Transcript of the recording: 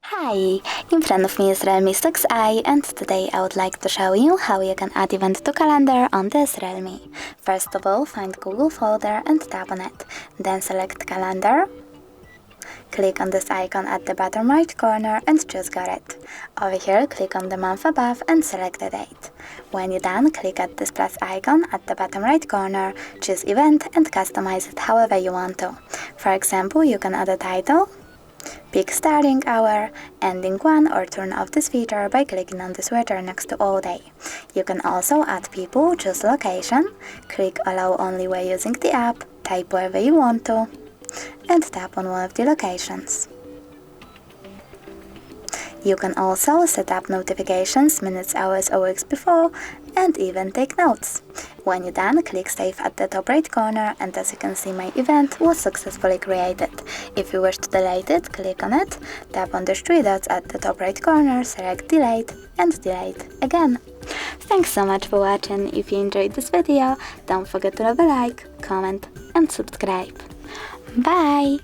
Hi, in front of me is REALME 6i, and today I would like to show you how you can add event to calendar on this REALME. First of all, find Google folder and tap on it. Then select calendar. Click on this icon at the bottom right corner and choose Got It. Over here, click on the month above and select the date. When you're done, click at this plus icon at the bottom right corner, choose event and customize it however you want to. For example, you can add a title, pick starting hour, ending one, or turn off this feature by clicking on the switcher next to all day. You can also add people, choose location, click allow only when using the app, type wherever you want to, and tap on one of the locations. You can also set up notifications minutes, hours, or weeks before, and even take notes. When you're done, click Save at the top right corner, and as you can see, my event was successfully created. If you wish to delete it, click on it, tap on the three dots at the top right corner, select Delete, and delete again. Thanks so much for watching. If you enjoyed this video, don't forget to leave a like, comment, and subscribe. Bye!